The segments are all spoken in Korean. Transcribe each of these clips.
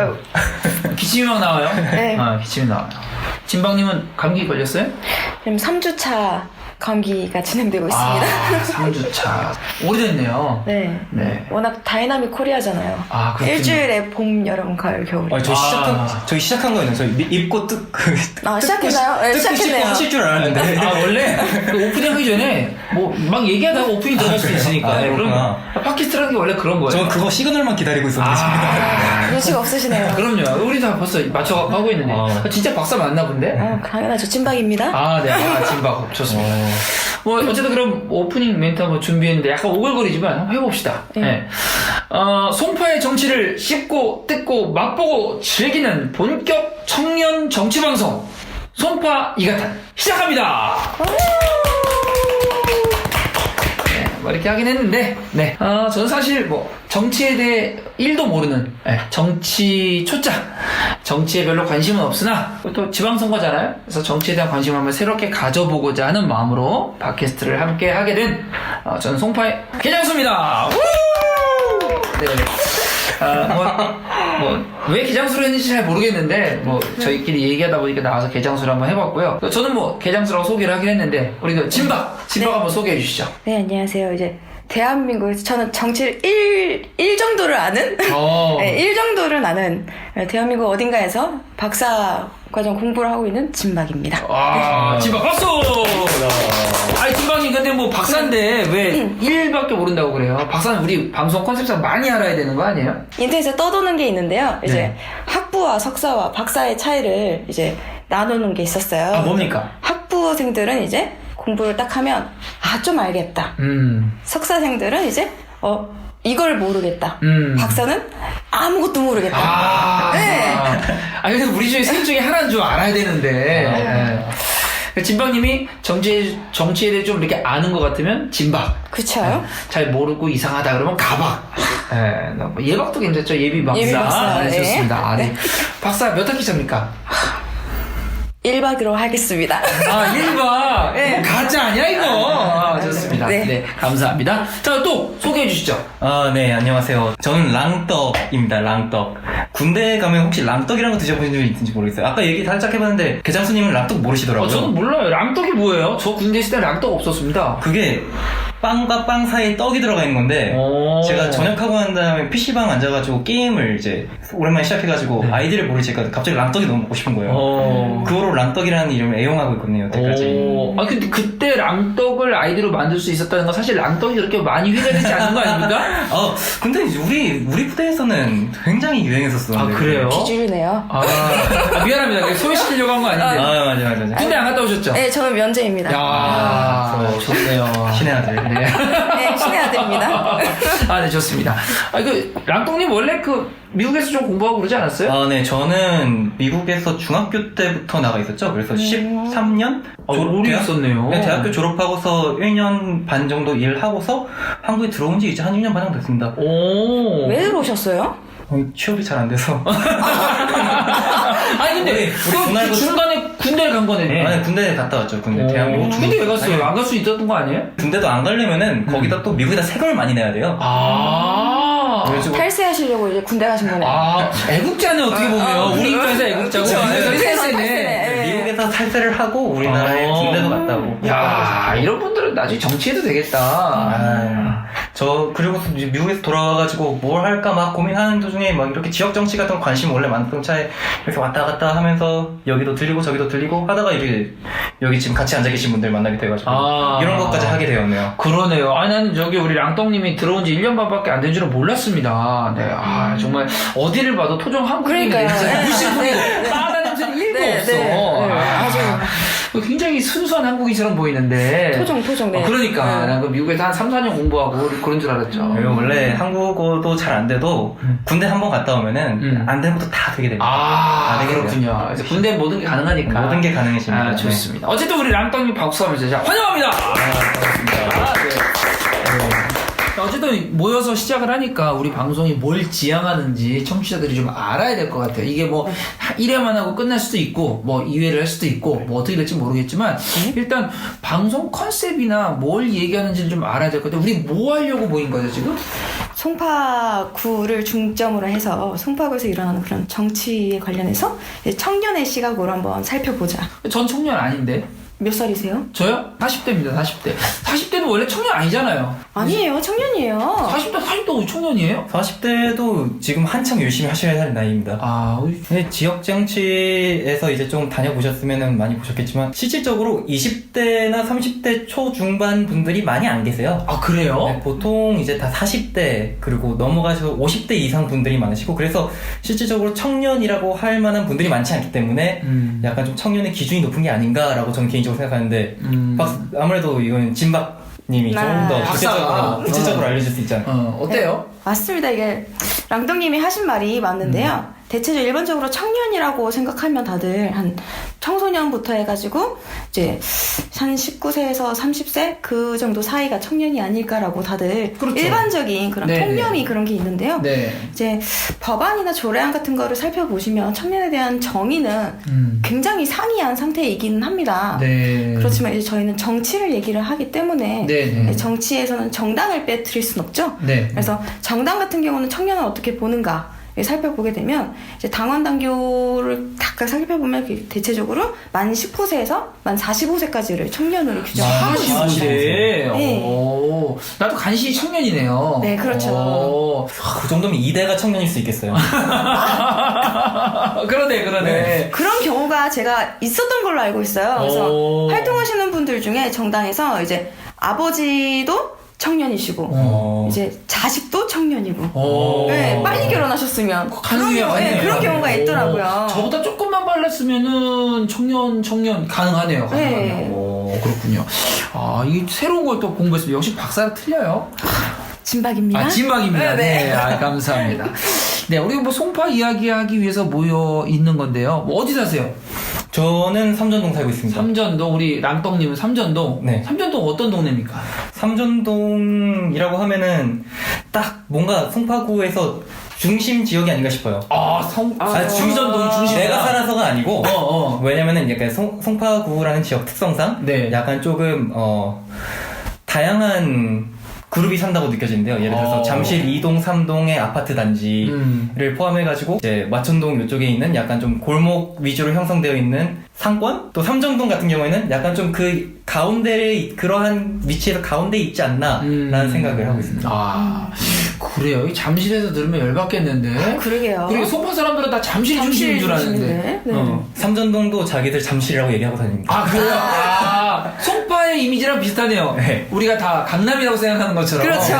아유. 기침이 막 나와요? 네. 기침이 나와요. 진방님은 감기 걸렸어요? 지금 3주차 감기가 진행되고 있습니다. 3주차. 오래됐네요. 네. 네. 워낙 다이나믹 코리아잖아요. 그렇군요. 일주일에 봄, 여름, 가을, 겨울. 저희 시작한 거예요. 저희 입고 시작했나요? 네, 시작했네요. 하실 줄 알았는데. 원래 그 오프닝 하기 전에 뭐 막 얘기하다가 오프닝 들어갈 수 있으니까. 네, 그럼 팟캐스트라는 게 원래 그런 거예요. 저는 그거 시그널만 기다리고 있었는데. 눈치가 없으시네요. 그럼요. 우리 다 벌써 맞춰갖고 하고 있는데. 진짜 박사 맞나 본데? 당연하죠. 찐박입니다. 네. 진박. 좋습니다. 뭐, 어쨌든 그럼 오프닝 멘트 한번 준비했는데 약간 오글거리지만 한번 해봅시다. 네. 송파의 정치를 씹고 뜯고 맛보고 즐기는 본격 청년 정치방송 송파 이가탄 시작합니다. 뭐 이렇게 하긴 했는데, 네. 저는 사실 뭐, 정치에 대해 1도 모르는, 정치 초짜. 정치에 별로 관심은 없으나, 또 지방선거잖아요? 그래서 정치에 대한 관심을 한번 새롭게 가져보고자 하는 마음으로 팟캐스트를 함께 하게 된, 저는 송파의 개장수입니다. 네. 왜 개장수를 했는지 잘 모르겠는데, 저희끼리 얘기하다 보니까 나와서 개장수를 한번 해봤고요. 저는 개장수라고 소개를 하긴 했는데, 우리 진박 한번 소개해 주시죠. 네, 안녕하세요. 이제, 대한민국에서 저는 정치를 1 정도를 아는? 네, 1 정도를 아는, 대한민국 어딘가에서 박사 과정 공부를 하고 있는 진박입니다. 진박 박수! 진박님 근데 박사인데 왜 1밖에 모른다고 그래요? 박사는 우리 방송 컨셉상 많이 알아야 되는 거 아니에요? 인터넷에 떠도는 게 있는데요. 이제 학부와 석사와 박사의 차이를 이제 나누는 게 있었어요. 뭡니까? 학부생들은 이제 공부를 딱 하면 좀 알겠다. 석사생들은 이제 이걸 모르겠다. 박사는 아무것도 모르겠다. 네. 근데 우리 셋 중에 하나는 좀 알아야 되는데. 진박님이 정치에 대해 좀 이렇게 아는 것 같으면 진박. 그쵸. 잘 모르고 이상하다 그러면 가박. 예박도 괜찮죠? 예비 박사. 예비 박사. 네, 좋습니다. 네. 박사 몇 학기십니까? 1박으로 하겠습니다. 1박. 네. 가짜 아니야, 이거? 좋습니다. 네. 감사합니다. 자, 또 소개해 주시죠. 네, 안녕하세요. 저는 랑떡입니다, 랑떡. 군대 가면 혹시 랑떡이라는 거 드셔보신 적 있는지 모르겠어요. 아까 얘기 살짝 해봤는데, 개장수님은 랑떡 모르시더라고요. 저는 몰라요. 랑떡이 뭐예요? 저 군대 있을 때 랑떡 없었습니다. 그게 빵과 빵 사이에 떡이 들어가 있는 건데, 제가 전역하고 난 다음에 PC방 앉아가지고 게임을 이제 오랜만에 시작해가지고 아이디를 모르니까 갑자기 랑떡이 너무 먹고 싶은 거예요. 그거로 랑떡이라는 이름을 애용하고 있거든요, 여태까지. 근데 그때 랑떡을 아이디로 만들 수 있었다는 건 사실 랑떡이 그렇게 많이 회자되지 않는 거 아닙니까? 근데 우리 부대에서는 굉장히 유행했었어. 그래요? 기준이네요. 미안합니다. 소개시키려고 한 거 아닌데. 맞아. 군대 안 갔다 오셨죠? 네, 저는 면제입니다. 좋네요. 신의 아들. 네, 신의 아들입니다. 네, 좋습니다. 랑떡님 원래 미국에서 좀 공부하고 그러지 않았어요? 네, 저는 미국에서 중학교 때부터 나가 있었죠. 그래서 13년? 오래 있었네요. 네, 대학교 졸업하고서 1년 반 정도 일하고서 한국에 들어온 지 이제 한 1년 반 정도 됐습니다. 왜 들어오셨어요? 취업이 잘 안 돼서. 근데 우리 중간에 군대를 간 거네. 군대 갔다 왔죠. 대한민국. 근데 왜 갔어요? 안 갈 수 있었던 거 아니에요? 군대도 안 가려면은 거기다 또 미국에다 세금을 많이 내야 돼요. 탈세하시려고 이제 군대 가신 거네요. 애국자는 어떻게 보면 우리 입장에서 애국자고 탈세네. 미국에서 탈세를 하고 우리나라에 군대도 갔다 오고. 이런 분들은 나중에 정치해도 되겠다. 그리고 미국에서 돌아와가지고 뭘 할까 막 고민하는 도중에 막 이렇게 지역 정치 같은 관심 원래 많던 차에 이렇게 왔다 갔다 하면서 여기도 들리고 저기도 들리고 하다가 여기 지금 같이 앉아 계신 분들 만나게 돼가지고 이런 것까지 하게 되었네요. 그러네요. 나는 우리 랑떡님이 들어온 지 1년 반밖에 안 된 줄은 몰랐습니다. 네. 정말 어디를 봐도 토종 한국인인데 무심코이고 빠다 냄새는 1도 없어. 아주 굉장히 순수한 한국인처럼 보이는데 토종. 네. 그러니까 난 미국에서 한 3, 4년 공부하고 그런 줄 알았죠. 원래 한국어도 잘 안 돼도 군대 한번 갔다 오면은 안 되는 것도 다 되게 됩니다. 그렇군요. 그래서 군대 모든 게 가능하니까. 모든 게 가능해집니다. 좋습니다. 어쨌든 우리 랑떡님 박수하면서 환영합니다. 반갑습니다. 어쨌든 모여서 시작을 하니까 우리 방송이 뭘 지향하는지 청취자들이 좀 알아야 될 것 같아요. 이게 1회만 하고 끝날 수도 있고 2회를 할 수도 있고 어떻게 될지 모르겠지만 일단 방송 컨셉이나 뭘 얘기하는지를 좀 알아야 될 것 같아요. 우리 뭐 하려고 모인 거죠 지금? 송파구를 중점으로 해서 송파구에서 일어나는 그런 정치에 관련해서 이제 청년의 시각으로 한번 살펴보자. 전 청년 아닌데. 몇 살이세요? 저요? 40대입니다. 40대. 40대는 원래 청년 아니잖아요. 아니에요, 청년이에요. 40대 청년이에요? 40대도 지금 한창 열심히 하셔야 할 나이입니다. 아, 근데 지역 정치에서 이제 좀 다녀보셨으면 많이 보셨겠지만 실질적으로 20대나 30대 초중반 분들이 많이 안 계세요. 아, 그래요? 네, 보통 이제 다 40대 그리고 넘어가서 50대 이상 분들이 많으시고 그래서 실질적으로 청년이라고 할 만한 분들이 많지 않기 때문에 약간 좀 청년의 기준이 높은 게 아닌가라고 저는 개인적으로 생각하는데 아무래도 이건 진박님이 조금 더 구체적으로 알려줄 수 있잖아요. 어때요? 네, 맞습니다. 이게 랑동님이 하신 말이 맞는데요. 대체적으로 일반적으로 청년이라고 생각하면 다들 한 청소년부터 해가지고 이제 한 19세에서 30세 그 정도 사이가 청년이 아닐까라고 다들 그렇죠. 일반적인 그런 네네. 통념이 그런 게 있는데요. 네. 이제 법안이나 조례안 같은 거를 살펴보시면 청년에 대한 정의는 굉장히 상이한 상태이긴 합니다. 네. 그렇지만 이제 저희는 정치를 얘기를 하기 때문에 네. 정치에서는 정당을 빼뜨릴 순 없죠. 네. 그래서 정당 같은 경우는 청년을 어떻게 보는가 살펴보게 되면 이제 당원 당규를 각각 살펴보면 대체적으로 만 19세에서 만 45세까지를 청년으로 규정하고 있습니다. 45세. 네. 오, 나도 간신히 청년이네요. 네, 그렇죠. 그 정도면 2대가 청년일 수 있겠어요. 그러네. 네. 그런 경우가 제가 있었던 걸로 알고 있어요. 그래서 오. 활동하시는 분들 중에 정당에서 이제 아버지도 청년이시고 이제 자식도 청년이고 네, 빨리 결혼하셨으면 그런 경우가 있더라고요. 저보다 조금만 빨랐으면은 청년 가능하네요. 네. 오, 그렇군요. 아, 이 새로운 걸 또 공부했습니다. 역시 박사가 틀려요. 진박입니다. 아, 진박입니다. 네. 네, 아, 감사합니다. 네, 우리 뭐 송파 이야기하기 위해서 모여 있는 건데요. 뭐 어디 사세요? 저는 삼전동 살고 있습니다. 삼전동, 우리 랑떡님은 삼전동. 네. 삼전동 어떤 동네입니까? 삼전동이라고 하면은 딱 뭔가 송파구에서 중심 지역이 아닌가 싶어요. 중전동 중심. 내가 살아서가 아니고 왜냐면은 약간 송파구라는 지역 특성상 네. 약간 조금 다양한 그룹이 산다고 느껴지는데요. 예를 들어서 잠실 2동, 3동의 아파트 단지를 포함해가지고 이제 마천동 이쪽에 있는 약간 좀 골목 위주로 형성되어 있는 상권? 또 삼정동 같은 경우에는 약간 좀 그 가운데에 그러한 위치에서 가운데에 있지 않나 라는 생각을 하고 있습니다. 아, 그래요. 이 잠실에서 들으면 열받겠는데. 그러게요. 그리고 송파 사람들은 다 잠실 중심인 줄 아는데. 네. 삼전동도 자기들 잠실이라고 얘기하고 다닙니다. 아, 그래요? 아, 송파의 이미지랑 비슷하네요. 네. 우리가 다 강남이라고 생각하는 것처럼. 그렇죠. 네.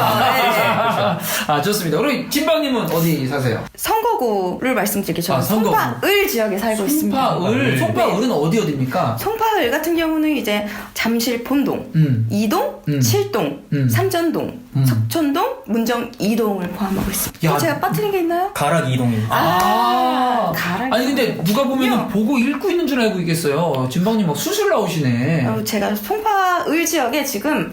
아, 좋습니다. 그럼 진박님은 어디 사세요? 선거구를 말씀드릴게요. 저는 선거구. 송파을 지역에 살고 있습니다. 송파을은 어디입니까? 송파을 같은 경우는 이제 잠실 본동, 2동, 7동, 삼전동, 석촌동, 문정 2동을 포함하고 있습니다. 야, 제가 빠뜨린 게 있나요? 가락 2동입니다. 가락. 아니 근데 누가 보면 보고 읽고 있는 줄 알고 있겠어요. 진박님 막 수술 나오시네. 제가 송파을 지역에 지금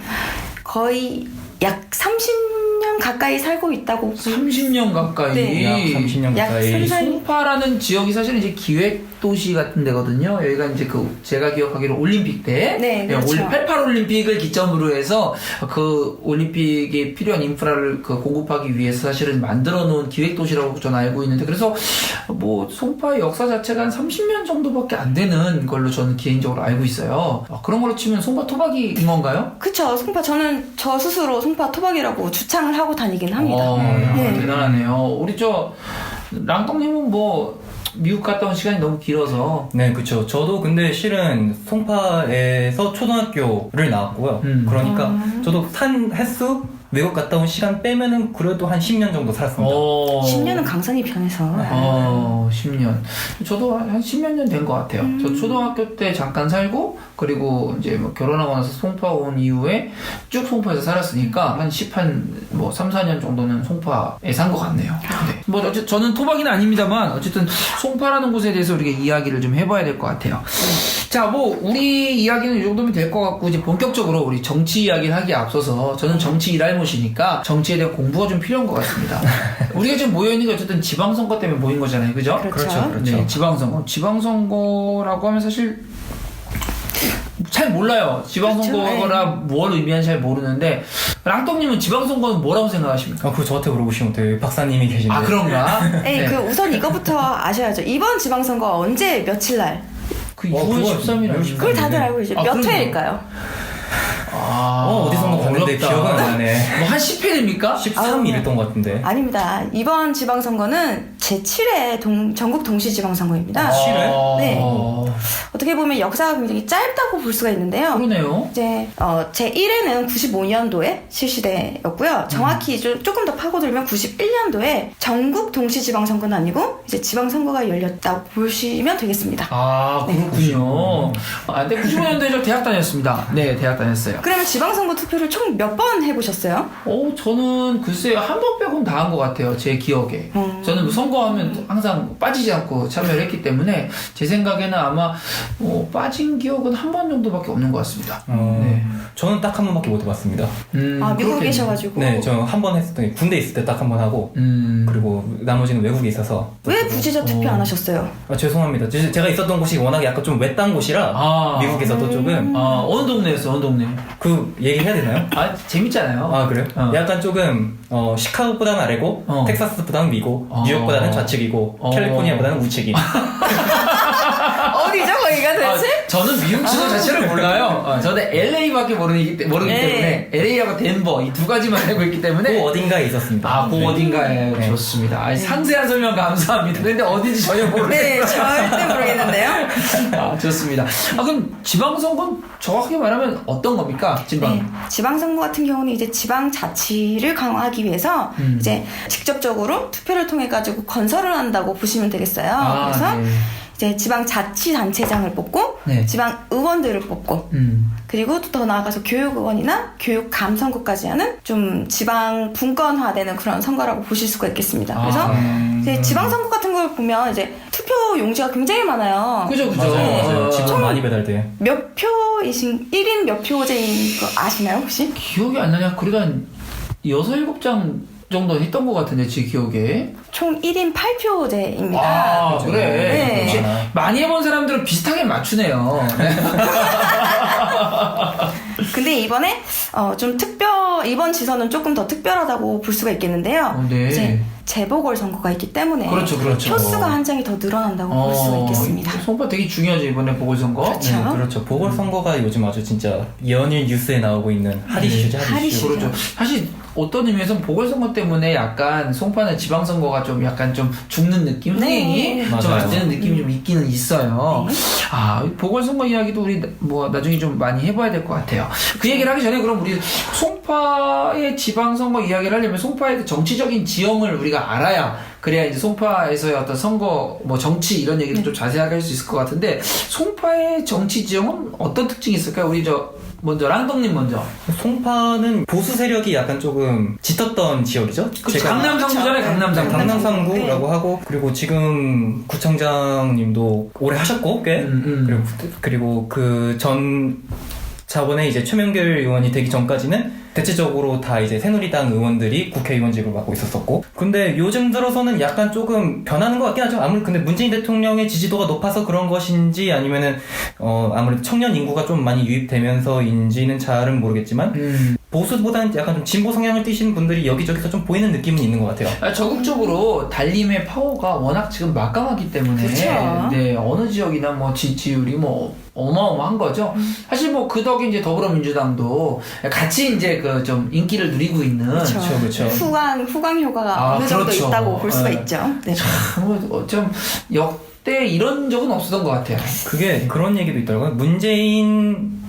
거의 약 30년 가까이 살고 있다고. 30년 가까이. 네. 약 30년 약 가까이. 3, 4년. 송파라는 지역이 사실은 이제 기획도시 같은 데거든요. 여기가 이제 제가 기억하기로 올림픽 때. 네, 그렇죠. 88 올림픽을 기점으로 해서 그 올림픽에 필요한 인프라를 공급하기 위해서 사실은 만들어 놓은 기획도시라고 저는 알고 있는데, 그래서 뭐 송파의 역사 자체가 한 30년 정도밖에 안 되는 걸로 저는 개인적으로 알고 있어요. 그런 걸로 치면 송파 토박이인 건가요? 그쵸. 송파, 저 스스로 송파 토박이라고 주창을 하고 다니긴 합니다. 대단하네요. 우리 랑떡님은 뭐 미국 갔다 온 시간이 너무 길어서. 네, 그쵸. 저도 근데 실은 송파에서 초등학교를 나왔고요. 그러니까 저도 산 횟수 외국 갔다 온 시간 빼면은 그래도 한 10년 정도 살았습니다. 10년은 강산이 변해서. 10년. 저도 한 10몇 년 된 것 같아요. 저 초등학교 때 잠깐 살고, 그리고 이제 뭐 결혼하고 나서 송파 온 이후에 쭉 송파에서 살았으니까 한 3, 4년 정도는 송파에 산 것 같네요. 네. 뭐 어쨌든 저는 토박이는 아닙니다만 어쨌든 송파라는 곳에 대해서 우리가 이야기를 좀 해봐야 될 것 같아요. 자, 뭐 우리 이야기는 이 정도면 될 것 같고, 이제 본격적으로 우리 정치 이야기를 하기에 앞서서 저는 정치 일할못이니까 정치에 대한 공부가 좀 필요한 것 같습니다. 우리가 지금 모여있는 게 어쨌든 지방선거 때문에 모인 거잖아요. 그죠? 그렇죠. 네, 지방선거라고 하면 사실 잘 몰라요. 지방선거라 뭘 의미하는지 잘 모르는데 랑떡님은 지방선거는 뭐라고 생각하십니까? 그거 저한테 물어보시면 돼요. 박사님이 계신데. 아 그런가? 네, 그 우선 이거부터 아셔야죠. 이번 지방선거 언제 며칠 날? 그 6월 13일 그걸 다들 알고 계시죠? 몇 회일까요? 어디선가 봤는데 어렵다. 기억은 안 나네. 뭐 한 10회 됩니까? 13 이랬던 것 같은데. 아닙니다. 이번 지방선거는 제7회 전국 동시지방선거입니다. 7회? 네. 어떻게 보면 역사가 굉장히 짧다고 볼 수가 있는데요. 그러네요. 이제 제1회는 95년도에 실시되었고요. 정확히 조금 더 파고들면 91년도에 전국 동시지방선거는 아니고 이제 지방선거가 열렸다고 보시면 되겠습니다. 아 그렇군요. 근데 95년도에 저 대학 다녔습니다. 네, 대학 다녔어요. 그러면 지방선거 투표를 총 몇 번 해보셨어요? 저는 글쎄요 한 번 빼고는 다 한 것 같아요. 제 기억에. 저는 뭐 선거하면 항상 빠지지 않고 참여를 했기 때문에 제 생각에는 아마 빠진 기억은 한 번 정도밖에 없는 것 같습니다. 네. 저는 딱 한 번밖에 못 해봤습니다. 미국에 그렇겠네요. 계셔가지고. 네, 저 한 번 했을 때 군대 있을 때 딱 한 번 하고 그리고 나머지는 외국에 있어서. 왜 부지자 투표 안 하셨어요? 죄송합니다. 제가 있었던 곳이 워낙 약간 좀 외딴 곳이라 미국에서도 조금 어느 동네였어? 어느 동네? 그 얘기 해야 되나요? 재밌잖아요. 그래요? 약간 조금 시카고보다는 아래고 텍사스보다는 위고 뉴욕보다는 좌측이고 캘리포니아보다는 우측이. 어디죠 거기가 도대체? 저는 미국 지도 자체를 몰라요. 저는 LA밖에 모르기 때문에 LA하고 덴버 이 두 가지만 알고 있기 때문에 그 어딘가에 있었습니다. 그 어딘가에 좋습니다. 상세한 설명 감사합니다. 근데 어딘지 전혀 모르겠어요. 네, 절대 모르겠는데요. 좋습니다. 그럼 지방선거는 정확하게 말하면 어떤 겁니까? 네, 지방선거 같은 경우는 이제 지방자치를 강화하기 위해서 이제 직접적으로 투표를 통해 가지고 건설을 한다고 보시면 되겠어요. 그래서 이제 지방자치단체장을 뽑고 지방의원들을 뽑고 그리고 또 더 나아가서 교육의원이나 교육감선거까지 하는 좀 지방 분권화되는 그런 선거라고 보실 수가 있겠습니다. 그래서 이제 지방선거 같은 걸 보면 이제 투표 용지가 굉장히 많아요. 그죠. 맞아요. 지금 많이 배달돼요. 몇 표이신 1인 몇 표제인 거 아시나요 혹시? 기억이 안 나냐? 그래도 한 6, 7장 정도 했던 것 같은데 제 기억에 총 1인 8표제입니다. 그래. 네. 역시 많이 해본 사람들은 비슷하게 맞추네요. 근데 이번에 이번 지선은 조금 더 특별하다고 볼 수가 있겠는데요. 이제 재보궐선거가 있기 때문에 그렇죠. 표수가 한 장이 더 늘어난다고 볼 수가 있겠습니다. 선거 되게 중요하죠 이번에 보궐선거. 그렇죠. 네, 그렇죠. 보궐선거가 요즘 아주 진짜 연일 뉴스에 나오고 있는 핫이슈죠. 핫이슈. 그렇죠. 사실 어떤 의미에서는 보궐선거 때문에 약간 송파는 지방선거가 좀 약간 좀 죽는 느낌, 흥행이 좀 안 되는 느낌이 좀 있기는 있어요. 보궐선거 이야기도 우리 뭐 나중에 좀 많이 해봐야 될 것 같아요. 그 얘기를 하기 전에 그럼 우리 송파의 지방선거 이야기를 하려면 송파의 정치적인 지형을 우리가 알아야 그래야 이제 송파에서의 어떤 선거 뭐 정치 이런 얘기를 좀 자세하게 할 수 있을 것 같은데 송파의 정치 지형은 어떤 특징이 있을까요? 우리 먼저 랑덕님 먼저. 송파는 보수 세력이 약간 조금 짙었던 지역이죠. 강남 상구잖아요. 강남 상구라고 하고 그리고 지금 구청장님도 오래 하셨고 꽤 그리고 그 저번에 이제 최명길 의원이 되기 전까지는 대체적으로 다 이제 새누리당 의원들이 국회의원직을 맡고 있었었고 근데 요즘 들어서는 약간 조금 변하는 것 같긴 하죠. 아무래도 근데 문재인 대통령의 지지도가 높아서 그런 것인지 아니면은 아무래도 청년 인구가 좀 많이 유입되면서인지는 잘은 모르겠지만 보수보다는 약간 좀 진보 성향을 띠시는 분들이 여기저기서 좀 보이는 느낌은 있는 것 같아요. 적극적으로 달림의 파워가 워낙 지금 막강하기 때문에 네, 어느 지역이나 뭐 지지율이 뭐 어마어마한 거죠. 사실 뭐 그 덕에 이제 더불어민주당도 같이 이제 그 좀 인기를 누리고 있는 그렇죠. 후광 효과가 어느 정도 있다고 볼 수가 있죠. 네. 좀 역대 이런 적은 없었던 것 같아요. 그게 그런 얘기도 있더라고요. 문재인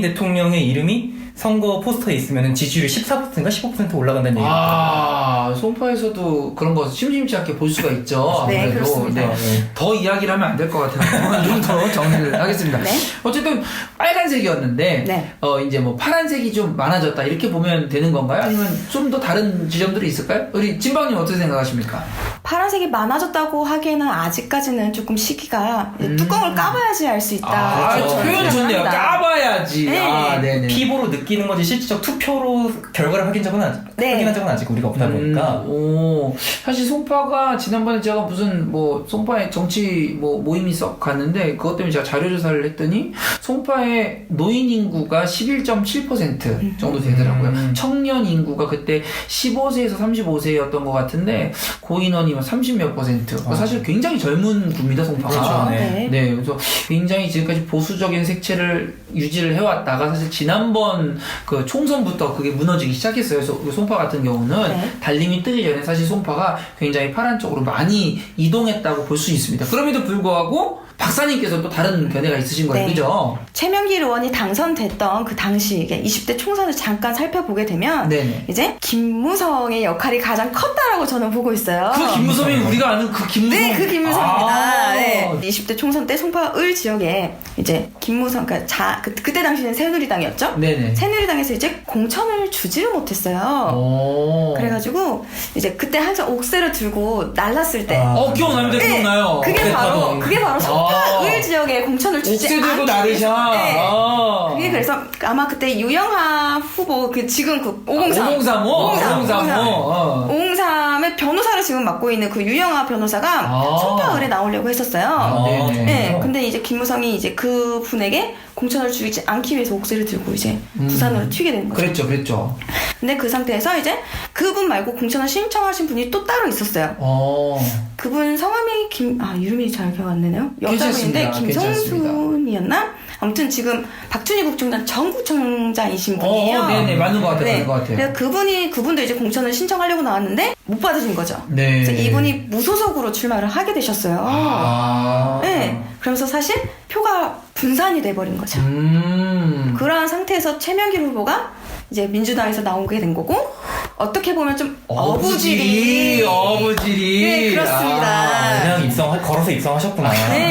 대통령의 이름이 선거 포스터에 있으면 지지율이 14%인가 15% 올라간다는 얘기가 송파에서도 그런 거 심심치 않게 볼 수가 있죠. 네, 아무래도. 그렇습니다. 더 이야기를 하면 안 될 것 같아요. 어느 정도 정리를 하겠습니다. 네. 어쨌든 빨간색이었는데 이제 뭐 파란색이 좀 많아졌다 이렇게 보면 되는 건가요? 아니면 좀 더 다른 지점들이 있을까요? 우리 진방님 어떻게 생각하십니까? 파란색이 많아졌다고 하기에는 아직까지는 조금 시기가 뚜껑을 까봐야지 알 수 있다. 아, 그렇죠. 표현 좋네요. 생각합니다. 까봐야지. 네. 아, 네네. 피부로 느끼는 거지 실질적 투표로 결과를 네. 확인한 적은 아직 우리가 없다 보니까 오, 사실 송파가 지난번에 제가 무슨 뭐 송파에 정치 뭐 모임이 썩 갔는데 그것 때문에 제가 자료 조사를 했더니 송파의 노인 인구가 11.7% 정도 되더라고요. 청년 인구가 그때 15세에서 35세였던 것 같은데 고인원이 30몇 %. 사실 굉장히 젊은 구입니다, 송파가. 그렇죠. 네. 네, 그래서 굉장히 지금까지 보수적인 색채를 유지를 해왔다가 사실 지난번 그 총선부터 그게 무너지기 시작했어요. 그래서 송파 같은 경우는 네. 달림이 뜨기 전에 사실 송파가 굉장히 파란 쪽으로 많이 이동했다고 볼 수 있습니다. 그럼에도 불구하고 박사님께서 또 다른 견해가 있으신 거예요, 네. 그죠? 최명길 의원이 당선됐던 그 당시 이게 20대 총선을 잠깐 살펴보게 되면 네네. 이제 김무성의 역할이 가장 컸다라고 저는 보고 있어요. 그 김무성이 우리가 아는 그 김무성. 네, 그 김무성입니다. 아~ 네. 20대 총선 때 송파을 지역에 이제 김무성, 그러니까 그때 당시는 새누리당이었죠? 네네. 새누리당에서 이제 공천을 주지를 못했어요. 오. 그래가지고 이제 그때 항상 옥새를 들고 날랐을 때. 기억납니다, 네, 기억나요. 그게 바로 송파을 지역에 공천을 주지 옥새 들고 않기 나르샤. 위해서. 네. 아. 그게 그래서 아마 그때 유영하 후보 그 지금 그 503. 503. 503의 변호사를 지금 맡고 있는 그 유영하 변호사가 송파을에 나오려고 했었어요. 네네. 네, 근데 이제 김무성이 이제 그 분에게 공천을 주지 않기 위해서 옥새를 들고 이제 부산으로 튀게 된 거죠. 그랬죠. 근데 그 상태에서 이제 그분 말고 공천을 신청하신 분이 또 따로 있었어요. 그분 성함이 이름이 잘 기억 안 나네요. 여자분인데 김성순이었나? 아무튼 지금 박준희 국정장 전국청장이신 분이에요. 네네, 맞는 것 같아요. 네. 맞는 것 같아요. 그래서 그분도 이제 공천을 신청하려고 나왔는데 못 받으신 거죠. 네. 그래서 이분이 무소속으로 출마를 하게 되셨어요. 네. 그러면서 사실 표가 분산이 돼버린 거죠. 그러한 상태에서 최명길 후보가 이제 민주당에서 나오게 된 거고 어떻게 보면 좀 어부질이 네, 그렇습니다. 그냥 걸어서 입성하셨구나. 네.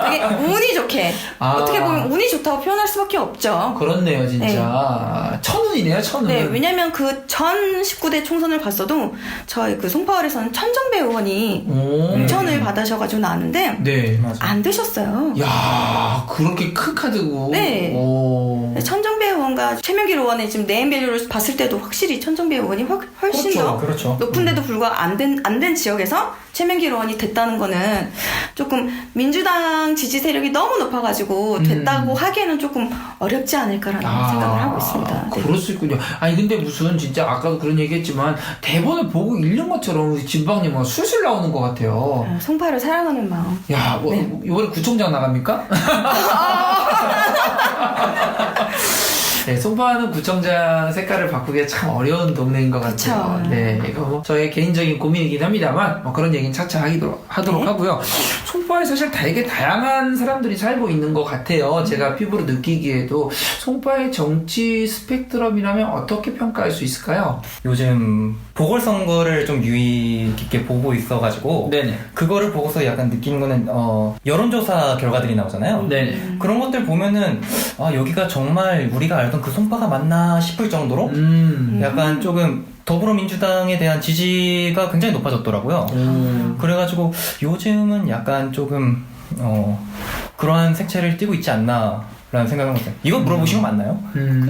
되게 운이 좋게 어떻게 보면 운이 좋다고 표현할 수밖에 없죠. 그렇네요, 진짜. 천운이네요, 천운. 네, 왜냐면 그 전 19대 총선을 봤어도 저희 그 송파을에서는 천정배 의원이 공천을 받으셔가지고 나왔는데 네, 맞아. 안 되셨어요. 야, 그렇게 큰 카드고. 네. 천정배 의원과 최명길 의원의 지금 네임밸류를 봤을 때도 확실히 천정배 의원이 훨씬 더 그렇죠. 높은데도 불구하고 안 된 지역에서 최명길 의원이 됐다는 거는 조금 민주당 지지 세력이 너무 높아가지고 됐다고 하기에는 조금 어렵지 않을까라는 생각을 하고 있습니다. 네. 그럴 수 있군요. 아니 근데 무슨 진짜 아까도 그런 얘기했지만 대본을 보고 읽는 것처럼 우리 진방님은 술술 나오는 것 같아요. 송파를 사랑하는 마음. 야, 뭐 네. 이번에 구청장 나갑니까? 네, 송파는 구청장 색깔을 바꾸기가 참 어려운 동네인 것 같아요. 그쵸. 네, 이거 뭐 저의 개인적인 고민이긴 합니다만 뭐 그런 얘기는 차차 하도록 네. 하고요. 송파에 사실 되게 다양한 사람들이 살고 있는 것 같아요. 제가 피부로 느끼기에도 송파의 정치 스펙트럼이라면 어떻게 평가할 수 있을까요? 요즘 보궐선거를 좀 유의 깊게 보고 있어가지고 네네. 그거를 보고서 약간 느끼는 거는 여론조사 결과들이 나오잖아요. 네네. 그런 것들 보면은 여기가 정말 우리가 알던 그 송파가 맞나 싶을 정도로 약간 조금 더불어민주당에 대한 지지가 굉장히 높아졌더라고요. 그래가지고 요즘은 약간 조금 그러한 색채를 띠고 있지 않나 라는 생각을 해봤어요. 이거 물어보신 거 맞나요?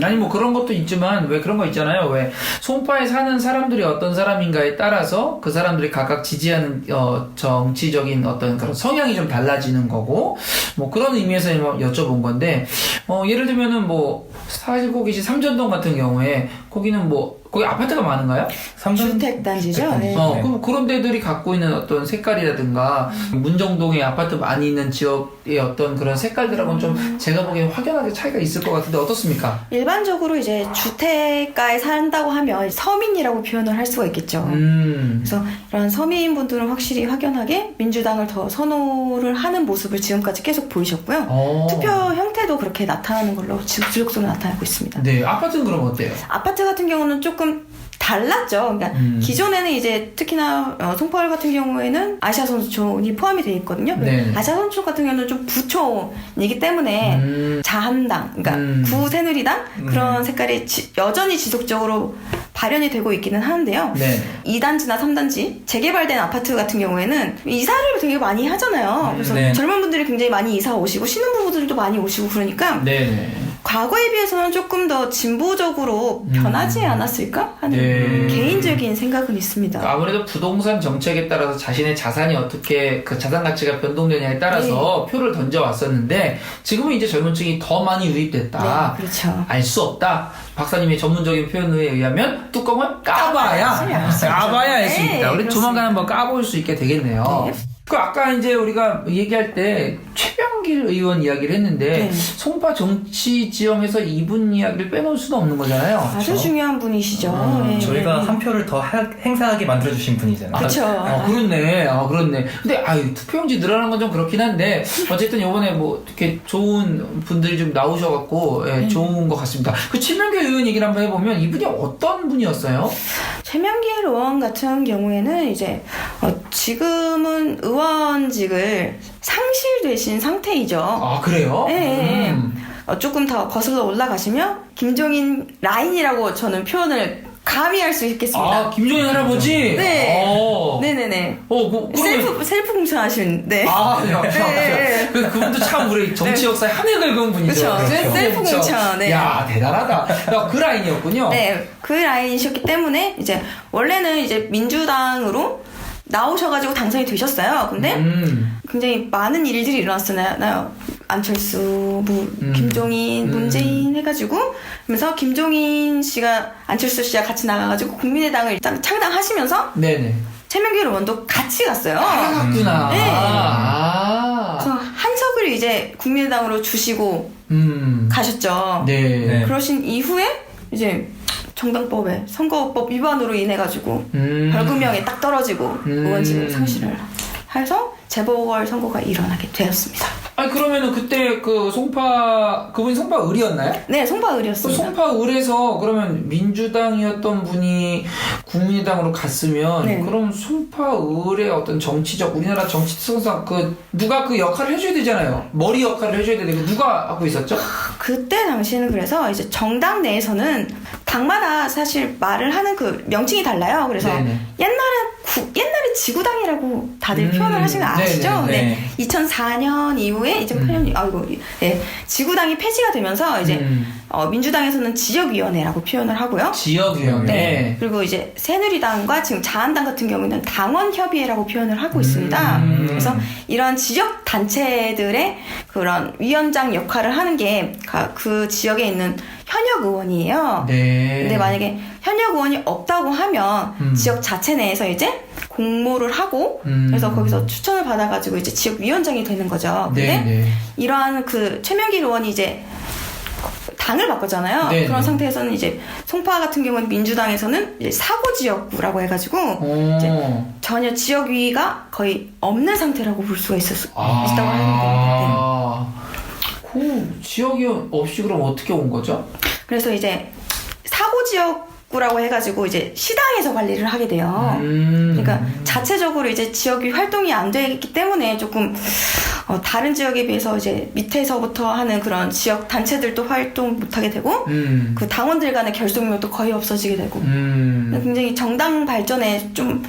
아니 뭐 그런 것도 있지만 왜 그런 거 있잖아요. 왜 송파에 사는 사람들이 어떤 사람인가에 따라서 그 사람들이 각각 지지하는 정치적인 어떤 그런 성향이 좀 달라지는 거고 뭐 그런 의미에서 여쭤본 건데 예를 들면은 뭐 살고 계신 삼전동 같은 경우에 거기는 뭐 거기 아파트가 많은가요? 주택단지죠. 네. 그럼 그런 데들이 갖고 있는 어떤 색깔이라든가 문정동에 아파트 많이 있는 지역의 어떤 그런 색깔들하고는 좀 제가 보기엔 확연하게 차이가 있을 것 같은데 어떻습니까? 일반적으로 이제 주택가에 산다고 하면 서민이라고 표현을 할 수가 있겠죠. 그래서 이런 서민분들은 확실히 확연하게 민주당을 더 선호를 하는 모습을 지금까지 계속 보이셨고요. 투표 형태도 그렇게 나타나는 걸로 지속적으로 나타나고 있습니다. 네, 아파트는 그럼 어때요? 아파트 같은 경우는 조금 달랐죠. 그러니까 기존에는 이제 특히나 송파울 같은 경우에는 아시아 선수촌이 포함이 되어 있거든요. 네. 아시아 선수촌 같은 경우는 좀 부촌이기 때문에 자한당, 그러니까 구새누리당 그런 색깔이 여전히 지속적으로 발현이 되고 있기는 하는데요. 네. 2단지나 3단지 재개발된 아파트 같은 경우에는 이사를 되게 많이 하잖아요. 그래서 네. 젊은 분들이 굉장히 많이 이사 오시고 신혼부부들도 많이 오시고 그러니까 네. 과거에 비해서는 조금 더 진보적으로 변하지 않았을까 하는 네. 개인적인 생각은 있습니다. 아무래도 부동산 정책에 따라서 자신의 자산이 어떻게 그 자산 가치가 변동되냐에 따라서 표를 던져왔었는데 지금은 이제 젊은 층이 더 많이 유입됐다. 네, 그렇죠. 알 수 없다. 박사님의 전문적인 표현에 의하면 뚜껑을 까봐야 알 수 네, 있다. 우리 그렇습니다. 조만간 한번 까볼 수 있게 되겠네요. 네. 그 아까 이제 우리가 얘기할 때 최병길 의원 이야기를 했는데 네. 송파 정치 지형에서 이분 이야기를 빼놓을 수는 없는 거잖아요. 아주 그렇죠? 중요한 분이시죠. 네, 저희가 네. 한 표를 더 행사하게 만들어주신 분이잖아요. 그쵸. 그렇네. 그렇네. 근데, 투표용지 늘어난 건 좀 그렇긴 한데, 어쨌든 요번에 뭐, 이렇게 좋은 분들이 좀 나오셔갖고, 좋은 것 같습니다. 그 최명길 의원 얘기를 한번 해보면, 이분이 어떤 분이었어요? 최명길 의원 같은 경우에는 이제 지금은 의원직을 상실되신 상태이죠. 아, 그래요? 네. 조금 더 거슬러 올라가시면 김종인 라인이라고 저는 표현을 감히 할 수 있겠습니다. 아, 김종인 할아버지? 네. 어. 네네네. 그러면- 셀프 공천하신, 네. 네. 그분도 참 우리 정치 역사에 한해 긁은 분이죠. 그쵸. 셀프 그쵸. 공천, 네. 야, 대단하다. 야, 그 라인이었군요. 네, 그 라인이셨기 때문에 이제 원래는 이제 민주당으로 나오셔가지고 당선이 되셨어요. 근데 굉장히 많은 일들이 일어났잖아요. 안철수, 김종인, 문재인 해가지고 그래서 김종인 씨가 안철수 씨와 같이 나가가지고 국민의당을 일단 창당하시면서 네네. 최명길 의원도 같이 갔어요. 갔구나. 네. 아. 그래서 한석을 이제 국민의당으로 주시고 가셨죠. 네. 네. 그러신 이후에 이제 정당법에 선거법 위반으로 인해 가지고 벌금형에 딱 떨어지고 의원직을 상실을 해서 재보궐 선거가 일어나게 되었습니다. 아니 그러면은 그때 그분이 송파 을이었나요? 네, 그 송파을이었습니다. 송파 을에서 그러면 민주당이었던 분이 국민의당으로 갔으면 네. 그럼 송파 을의 어떤 정치적 우리나라 정치 특성상 누가 그 역할을 해줘야 되잖아요. 머리 역할을 해줘야 되는데 누가 하고 있었죠? 그때 당시에는 그래서 이제 정당 내에서는 당마다 사실 말을 하는 그 명칭이 달라요. 그래서 네네. 옛날에 지구당이라고 다들 표현을 하시는 거 아시죠? 네네. 네. 2004년 이후에 2008년 지구당이 폐지가 되면서 이제 민주당에서는 지역위원회라고 표현을 하고요. 지역위원회. 네. 그리고 이제 새누리당과 지금 자한당 같은 경우에는 당원협의회라고 표현을 하고 있습니다. 그래서 이런 지역 단체들의 그런 위원장 역할을 하는 게 그 지역에 있는 현역 의원이에요. 네. 근데 만약에 현역 의원이 없다고 하면 지역 자체 내에서 이제 공모를 하고 그래서 거기서 추천을 받아가지고 이제 지역 위원장이 되는 거죠. 근데 네. 이러한 그 최명길 의원이 이제 당을 바꿨잖아요. 네, 그런 네. 상태에서는 이제 송파 같은 경우는 민주당에서는 이제 사고 지역구라고 해가지고 이제 전혀 지역위가 거의 없는 상태라고 볼 수가 있다고 하는 겁니다. 그 지역위원 없이 그럼 어떻게 온 거죠? 그래서 이제 사고 지역구라고 해가지고 이제 시당에서 관리를 하게 돼요. 그러니까 자체적으로 이제 지역위 활동이 안 되기 때문에 조금 다른 지역에 비해서 이제 밑에서부터 하는 그런 지역 단체들도 활동 못하게 되고 그 당원들 간의 결속력도 거의 없어지게 되고 굉장히 정당 발전에 좀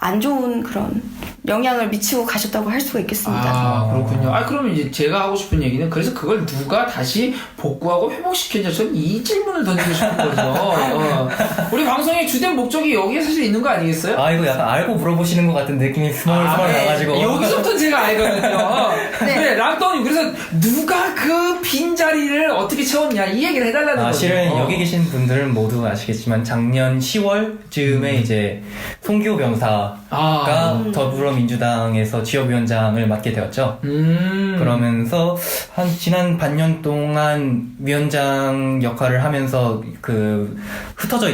안 좋은 그런 영향을 미치고 가셨다고 할 수가 있겠습니다. 그렇군요. 그러면 이제 제가 하고 싶은 얘기는 그래서 그걸 누가 다시 복구하고 회복시켰냐 저는 이 질문을 던지고 싶은 거죠. 우리 방송의 주된 목적이 여기에 사실 있는 거 아니겠어요? 이거 약간 알고 물어보시는 것 같은 느낌이 스멀스멀 나가지고. 여기서부터 제가 알거든요. 네. 그래, 랑떡님, 그래서 누가 그 빈자리를 어떻게 채웠냐, 이 얘기를 해달라는 거죠. 실은 여기 계신 분들은 모두 아시겠지만 작년 10월 즈음에 이제 송기호 병사가 지역민주당에서 지역위원장을 맡게 되었죠. 그러면서 한 지난 반년 동안 위원장 역할을 하면서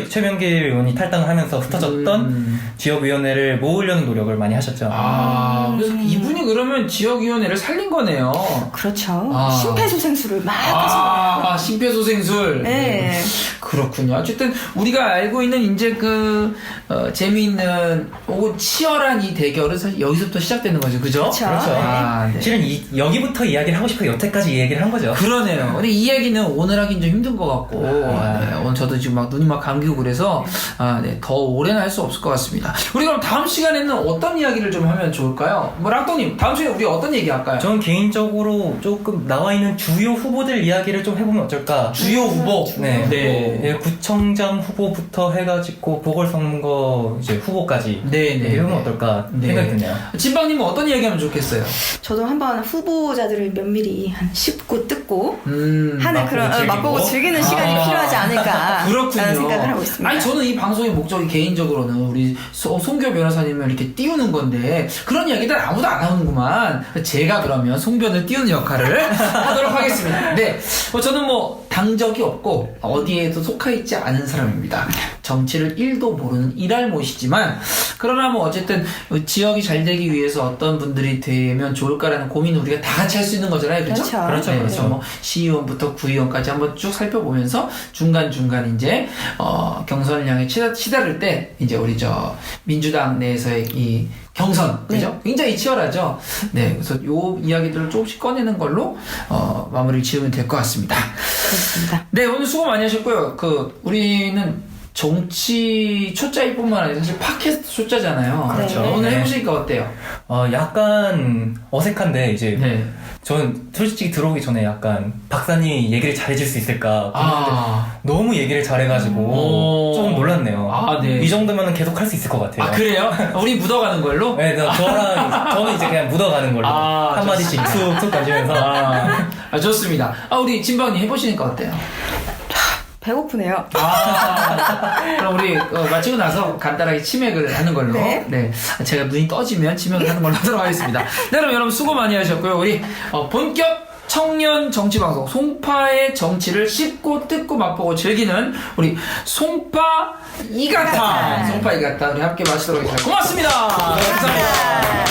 최명길 의원이 탈당을 하면서 흩어졌던 지역위원회를 모으려는 노력을 많이 하셨죠. 그래서 이분이 그러면 지역위원회를 살린 거네요. 그렇죠. 심폐소생술을 막 하신 거예요. 심폐소생술. 네. 그렇군요. 어쨌든 우리가 알고 있는 이제 재미있는 혹은 치열한 이 대결은 사실 여기서부터 시작되는 거죠. 그죠? 그렇죠. 네. 실은 여기부터 이야기를 하고 싶어서 여태까지 이 얘기를 한 거죠. 그러네요. 근데 이 얘기는 오늘 하긴 좀 힘든 것 같고, 네, 오늘 저도 지금 눈이 막 감기고 그래서, 더 오래는 할 수 없을 것 같습니다. 우리 그럼 다음 시간에는 어떤 이야기를 좀 하면 좋을까요? 랑또님, 다음 시간에 우리 어떤 얘기 할까요? 저는 개인적으로 조금 나와 있는 주요 후보들 이야기를 좀 해보면 어떨까? 주요 후보? 네. 구청장 후보부터 해가지고 보궐선거 이제 후보까지 해보면 어떨까 생각이 드네요. 진방님은 어떤 이야기 하면 좋겠어요? 저도 한번 후보자들을 면밀히 한 씹고 뜯고 하는 맛보고 그런 즐기고. 맛보고 즐기는 시간이 필요하지 않을까 그렇군요. 라는 생각을 하고 있습니다. 아니 저는 이 방송의 목적이 개인적으로는 우리 송교 변호사님을 이렇게 띄우는 건데 그런 이야기들 아무도 안 하는구만. 제가 그러면 송변을 띄우는 역할을 하도록 하겠습니다. 네, 저는 당적이 없고 어디에도 속하 있지 않은 사람입니다. 정치를 1도 모르는 일할못이지만 그러나 어쨌든 지역이 잘 되기 위해서 어떤 분들이 되면 좋을까라는 고민을 우리가 다 같이 할 수 있는 거잖아요. 그렇죠? 그렇죠. 네, 그래서 시의원부터 구의원까지 한번 쭉 살펴보면서 중간중간 이제 경선을 향해 치달을 때 이제 우리 민주당 내에서의 이 경선, 그죠? 굉장히 치열하죠? 네, 그래서 요 이야기들을 조금씩 꺼내는 걸로, 마무리를 지으면 될 것 같습니다. 그렇습니다. 네, 오늘 수고 많이 하셨고요. 우리는 정치 초짜일 뿐만 아니라 사실 팟캐스트 초짜잖아요. 그렇죠. 오늘 네. 해보시니까 어때요? 약간 어색한데, 이제, 네. 전 솔직히 들어오기 전에 약간 박사님이 얘기를 잘해줄 수 있을까. 너무 얘기를 잘해가지고 조금 놀랐네요. 네. 이 정도면 계속 할 수 있을 것 같아요. 그래요? 우리 묻어가는 걸로? 네, 저는 이제 그냥 묻어가는 걸로 한마디씩 툭툭 던지면서 좋습니다. 우리 진방님 해보시니까 어때요? 배고프네요. 그럼 우리 마치고 나서 간단하게 치맥을 하는 걸로. 네. 제가 눈이 떠지면 치맥을 하는 걸로 하도록 하겠습니다. 네, 그럼 여러분 수고 많이 하셨고요. 우리 본격 청년 정치방송 송파의 정치를 씹고 뜯고 맛보고 즐기는 우리 송파 이가타 우리 함께 마치도록 하겠습니다. 고맙습니다. 감사합니다.